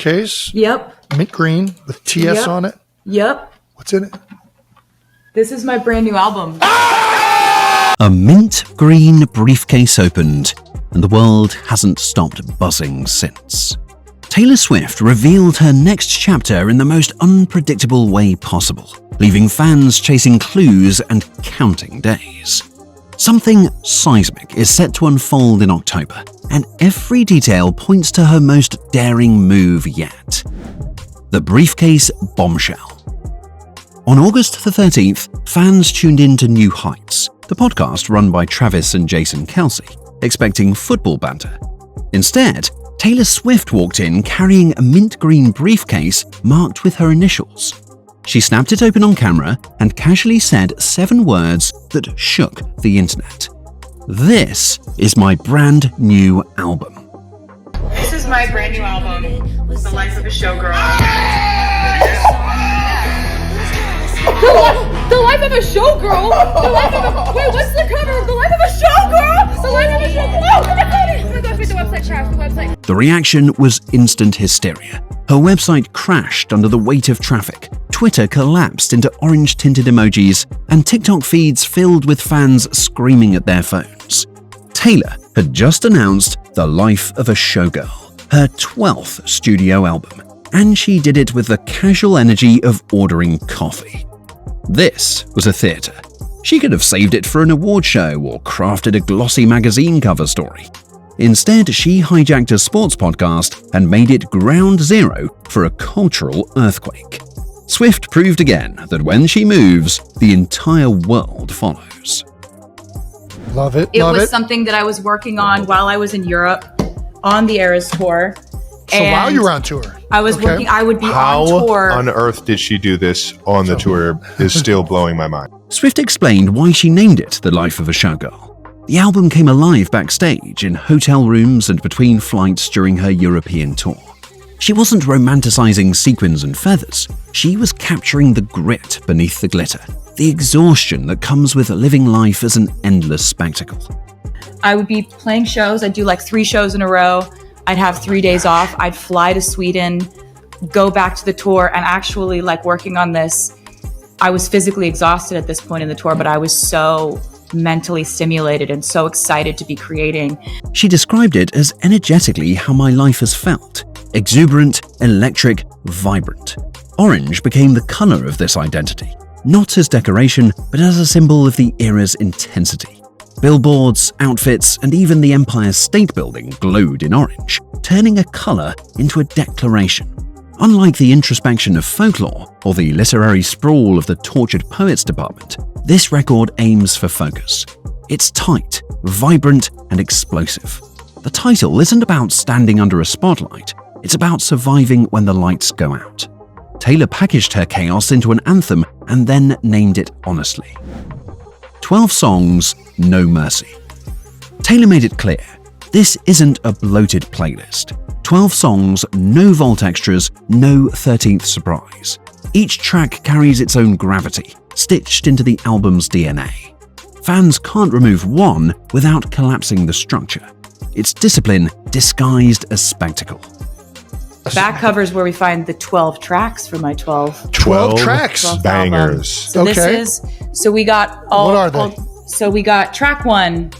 briefcase. Yep. Mint green with TS on it. Yep. What's in it? This is my brand new album. A mint green briefcase opened, and the world hasn't stopped buzzing since. Taylor Swift revealed her next chapter in the most unpredictable way possible, leaving fans chasing clues and counting days. Something seismic is set to unfold in October, and every detail points to her most daring move yet. The briefcase bombshell. On August the 13th, fans tuned in to New Heights, the podcast run by Travis and Jason Kelce, expecting football banter. Instead, Taylor Swift walked in carrying a mint green briefcase marked with her initials. She snapped it open on camera and casually said 7 words that shook the internet. "This is my brand new album." This is my brand new album, The Life of a Showgirl. The Life of a Showgirl? Wait, what's the cover? The Life of a Showgirl? The Life of a Showgirl? Oh my gosh, wait, the website crashed, the website. The reaction was instant hysteria. Her website crashed under the weight of traffic, Twitter collapsed into orange-tinted emojis, and TikTok feeds filled with fans screaming at their phones. Taylor had just announced The Life of a Showgirl, her 12th studio album, and she did it with the casual energy of ordering coffee. This was a theatre. She could have saved it for an award show or crafted a glossy magazine cover story. Instead, she hijacked a sports podcast and made it ground zero for a cultural earthquake. Swift proved again that when she moves, the entire world follows. Love it. It was something that I was working on while I was in Europe on the Eras tour. So while you were on tour? I was working, I would be on tour. How on earth did she do this on the tour is still blowing my mind. Swift explained why she named it The Life of a Showgirl. The album came alive backstage in hotel rooms and between flights during her European tour. She wasn't romanticizing sequins and feathers. She was capturing the grit beneath the glitter, the exhaustion that comes with living life as an endless spectacle. I would be playing shows. I'd do like 3 shows in a row. I'd have 3 days off. I'd fly to Sweden, go back to the tour, and actually like working on this. I was physically exhausted at this point in the tour, but I was so mentally stimulated and so excited to be creating. She described it as energetically how my life has felt. Exuberant, electric, vibrant. Orange became the color of this identity, not as decoration, but as a symbol of the era's intensity. Billboards, outfits, and even the Empire State Building glowed in orange, turning a color into a declaration. Unlike the introspection of folklore or the literary sprawl of the Tortured Poets department, this record aims for focus. It's tight, vibrant, and explosive. The title isn't about standing under a spotlight, it's about surviving when the lights go out. Taylor packaged her chaos into an anthem and then named it honestly. 12 songs, no mercy. Taylor made it clear, this isn't a bloated playlist. 12 songs, no vault extras, no 13th surprise. Each track carries its own gravity, stitched into the album's DNA. Fans can't remove one without collapsing the structure. It's discipline disguised as spectacle. Back covers where we find the 12 tracks for my 12 tracks. 12th Bangers. album. Okay. So we got all. What are they? So we got track 1,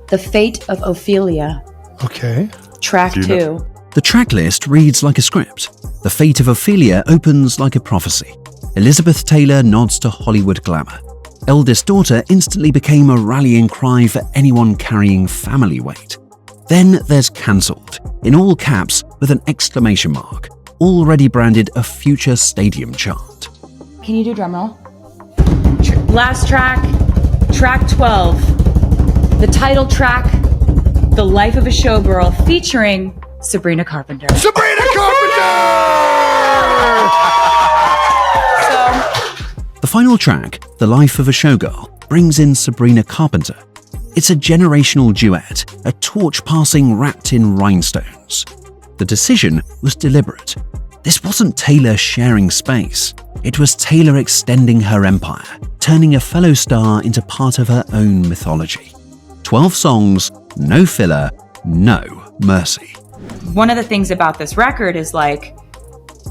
The Fate of Ophelia. Okay. Track 2. The track list reads like a script. The Fate of Ophelia opens like a prophecy. Elizabeth Taylor nods to Hollywood glamour. Eldest daughter instantly became a rallying cry for anyone carrying family weight. Then there's cancelled, in all caps with an exclamation mark, already branded a future stadium chart. Can you do drum roll? Last track, track 12. The title track, The Life of a Showgirl, featuring Sabrina Carpenter. Sabrina Carpenter! The final track, The Life of a Showgirl, brings in Sabrina Carpenter. It's a generational duet, a torch passing wrapped in rhinestones. The decision was deliberate. This wasn't Taylor sharing space. It was Taylor extending her empire, turning a fellow star into part of her own mythology. 12 songs, no filler, no mercy. One of the things about this record is like,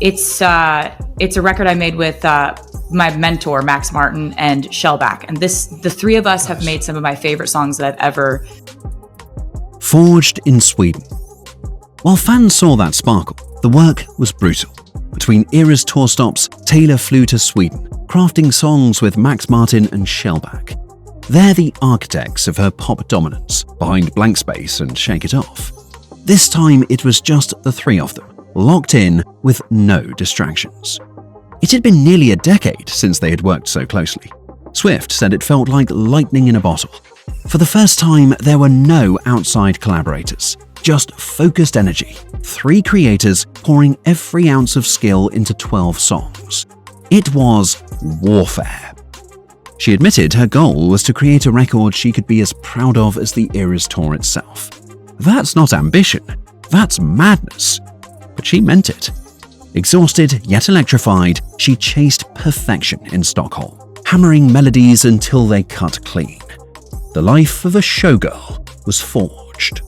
it's a record I made with my mentor, Max Martin, and Shellback. And the three of us have made some of my favorite songs that I've ever. Forged in Sweden. While fans saw that sparkle, the work was brutal. Between Era's tour stops, Taylor flew to Sweden, crafting songs with Max Martin and Shellback. They're the architects of her pop dominance, behind Blank Space and Shake It Off. This time it was just the three of them, locked in with no distractions. It had been nearly a decade since they had worked so closely. Swift said it felt like lightning in a bottle. For the first time, there were no outside collaborators, just focused energy, three creators pouring every ounce of skill into 12 songs. It was warfare. She admitted her goal was to create a record she could be as proud of as the Eras tour itself. That's not ambition, that's madness. But she meant it. Exhausted yet electrified, she chased perfection in Stockholm, hammering melodies until they cut clean. The life of a showgirl was forged.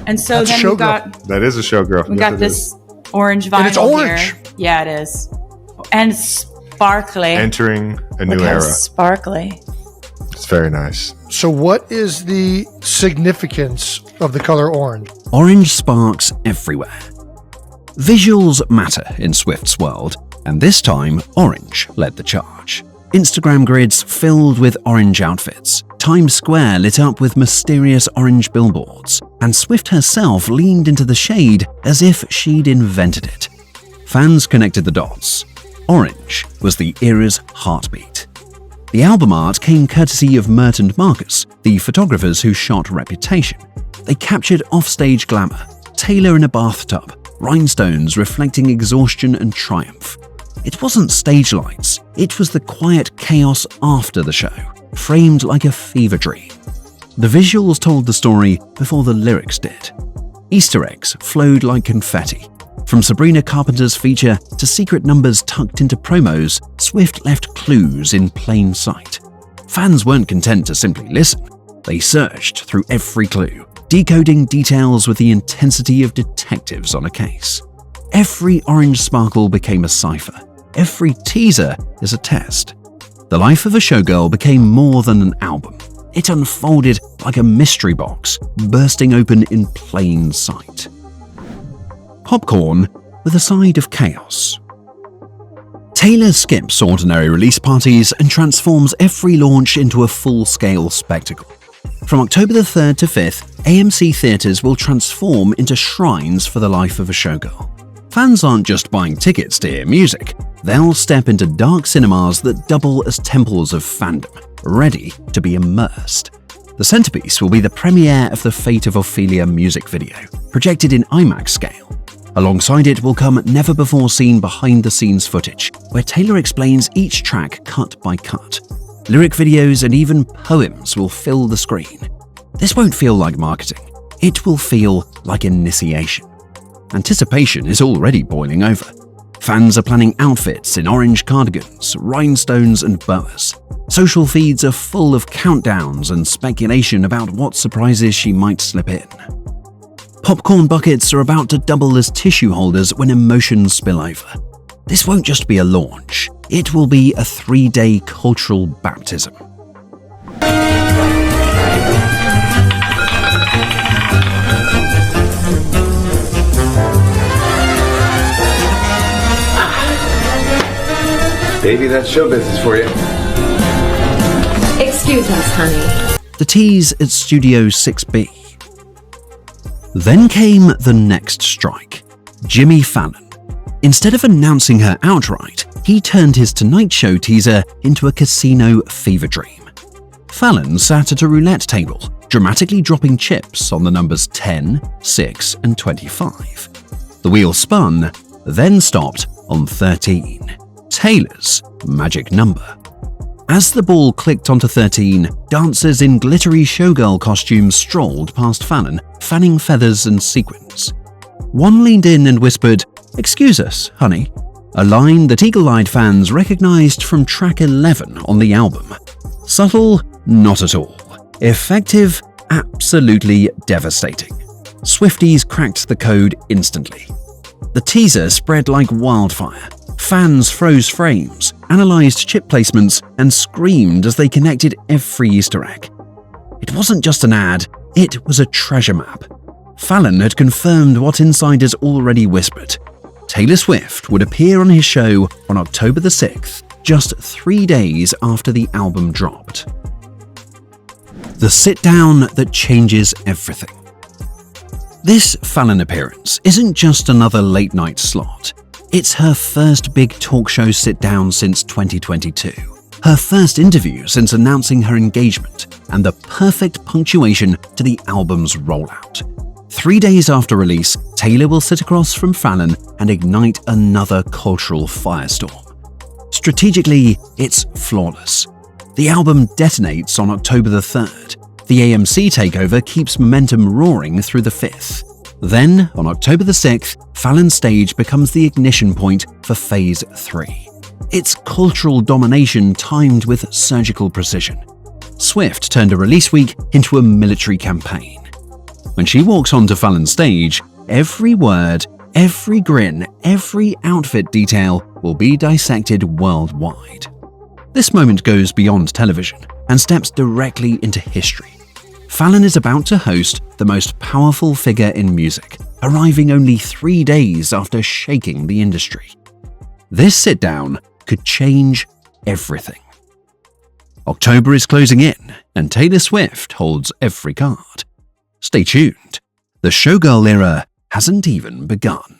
And so That's then we showgirl. got That is a showgirl. we Yes, got it this is. orange vinyl And it's orange. here. Yeah, it is. And sparkly. Entering a new Look how era. sparkly. It's very nice. So what is the significance of the color orange? Orange sparks everywhere. Visuals matter in Swift's world, and this time orange led the charge. Instagram grids filled with orange outfits, Times Square lit up with mysterious orange billboards, and Swift herself leaned into the shade as if she'd invented it. Fans connected the dots. Orange was the era's heartbeat. The album art came courtesy of Mert and Marcus, the photographers who shot Reputation. They captured offstage glamour, Taylor in a bathtub, rhinestones reflecting exhaustion and triumph. It wasn't stage lights, it was the quiet chaos after the show, framed like a fever dream. The visuals told the story before the lyrics did. Easter eggs flowed like confetti. From Sabrina Carpenter's feature to secret numbers tucked into promos, Swift left clues in plain sight. Fans weren't content to simply listen. They searched through every clue, decoding details with the intensity of detectives on a case. Every orange sparkle became a cipher. Every teaser is a test. The Life of a Showgirl became more than an album. It unfolded like a mystery box, bursting open in plain sight. Popcorn with a side of chaos. Taylor skips ordinary release parties and transforms every launch into a full-scale spectacle. From October the 3rd to 5th, AMC theaters will transform into shrines for the Life of a Showgirl. Fans aren't just buying tickets to hear music, they'll step into dark cinemas that double as temples of fandom, ready to be immersed. The centerpiece will be the premiere of the Fate of Ophelia music video, projected in IMAX scale. Alongside it will come never-before-seen behind-the-scenes footage, where Taylor explains each track cut by cut. Lyric videos and even poems will fill the screen. This won't feel like marketing. It will feel like initiation. Anticipation is already boiling over. Fans are planning outfits in orange cardigans, rhinestones and boas. Social feeds are full of countdowns and speculation about what surprises she might slip in. Popcorn buckets are about to double as tissue holders when emotions spill over. This won't just be a launch, it will be a 3-day cultural baptism. Baby, that's show business for you. Excuse us, honey. The tease at Studio 6B. Then came the next strike. Jimmy Fallon. Instead of announcing her outright, he turned his Tonight Show teaser into a casino fever dream. Fallon sat at a roulette table, dramatically dropping chips on the numbers 10, 6, and 25. The wheel spun, then stopped on 13, Taylor's magic number. As the ball clicked onto 13, dancers in glittery showgirl costumes strolled past Fallon, fanning feathers and sequins. One leaned in and whispered, "Excuse us, honey," a line that eagle-eyed fans recognized from track 11 on the album. Subtle? Not at all. Effective? Absolutely devastating. Swifties cracked the code instantly. The teaser spread like wildfire. Fans froze frames, analysed chip placements, and screamed as they connected every Easter egg. It wasn't just an ad, it was a treasure map. Fallon had confirmed what insiders already whispered. Taylor Swift would appear on his show on October the 6th, just 3 days after the album dropped. The sit-down that changes everything. This Fallon appearance isn't just another late-night slot. It's her first big talk show sit-down since 2022, her first interview since announcing her engagement, and the perfect punctuation to the album's rollout. 3 days after release, Taylor will sit across from Fallon and ignite another cultural firestorm. Strategically, it's flawless. The album detonates on October the 3rd. The AMC takeover keeps momentum roaring through the 5th. Then, on October the 6th, Fallon's stage becomes the ignition point for Phase 3. It's cultural domination timed with surgical precision. Swift turned a release week into a military campaign. When she walks onto Fallon's stage, every word, every grin, every outfit detail will be dissected worldwide. This moment goes beyond television and steps directly into history. Fallon is about to host the most powerful figure in music, arriving only 3 days after shaking the industry. This sit-down could change everything. October is closing in, and Taylor Swift holds every card. Stay tuned. The showgirl era hasn't even begun.